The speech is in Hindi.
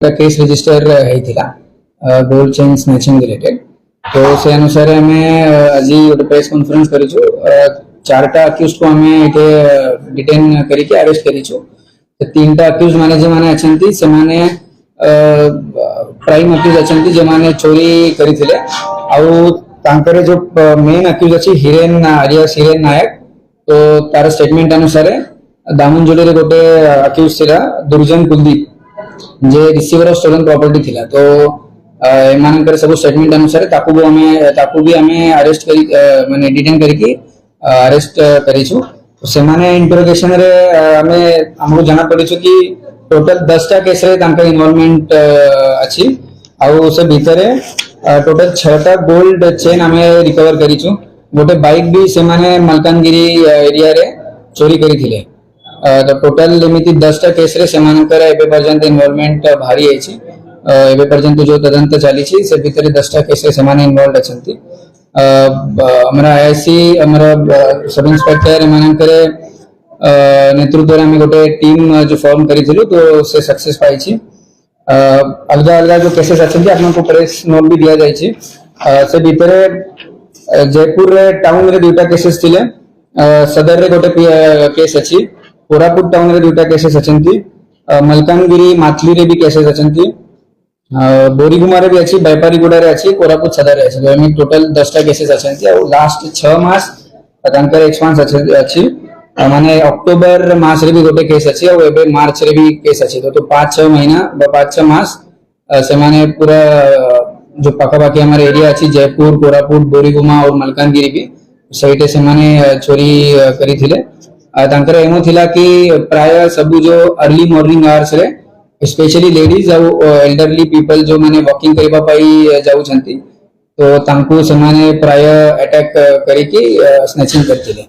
केस रजिस्टर होता गोल्ड चेन स्नैचिंग रिलेटेड तो से अनुसार आम आज गोटे प्रेस कॉन्फ्रेंस करूँ चारटा अक्यूज को आम ये डिटेन करके अरेस्ट करूँ तीन टा अक्यूज माने जो माने अच्छे से माने प्राइम अक्यूज अच्छे जो माने चोरी करते आउ जो मेन अक्यूज अच्छी हिरेन आलियास हिरेन नायक तो तार स्टेटमेंट अनुसार दामनजोड़ी गोटे अक्यूज था दुर्जन कुलदीप जे रिसीवर ऑफ स्टोलन प्रॉपर्टी थिला तो एमानकर सब स्टेटमेंट अनुसार ताकू भी हमें अरेस्ट करी माने डिटेन करके अरेस्ट करिछु से माने इंटरोगेशन रे हमें हमको जाना पड़िछु कि टोटल 10 टा केस रे तांका इन्वॉल्वमेंट अछि आउ से भीतर टोटल 6 टा गोल्ड चेन हमें रिकवर करिछु गोटे बाइक भी से माने मलकानगिरी एरिया रे चोरी करी थिले तो टोटल एमती 10 टा केस रे सेमानकर एबे पर्यंत इन्वॉल्वमेंट भारी है एबे पर्यंत जो तदंत चली से भीतर 10 टा केस रे सेमाने इन्वॉल्व अछंती हमरा आईसी हमरा सब इंस्पेक्टर एमानकर नेतृत्व रे हम गोटे टीम जो फॉर्म करिथिलु तो से सक्सेस पाई छी अलग अलग जो केसेस अछंती आपन को प्रेस नोट भी दिया जाय छी से भीतर जयपुर टाउन रे दुटा केसेस थिले सदर रे गोटे केस अछि कोरापुट टाउन रे दुटा केसेस अछंती मलकानगिरी माथली रे भी केसेस अछंती बोरीगुमा रे भी अछि बैपारीगुडा रे अछि कोरापुट सदर रे अछि एमे टोटल 10 टा केसेस अछंती और लास्ट 6 मास तांकर एक्सपांस अछि माने अक्टोबर मास रे भी गोटे केस अछि और एबे मार्च रे भी केस अछि तो 5-6 महीना 5-6 मास से माने पूरा जो पाखापाखी हमारे एरिया अछि जयपुर कोरापुट बोरीगुमा और मलकानगिरी भी सहित से माने चोरी करी थिले तांकर एमो थिला कि प्राय सब जो अर्ली मॉर्निंग आवर्स रे स्पेशली लेडीज और एल्डरली पीपल जो माने वॉकिंग करबा पाई जाउ छंती तो तांको से माने प्राय अटैक करिके स्नैचिंग करथिले।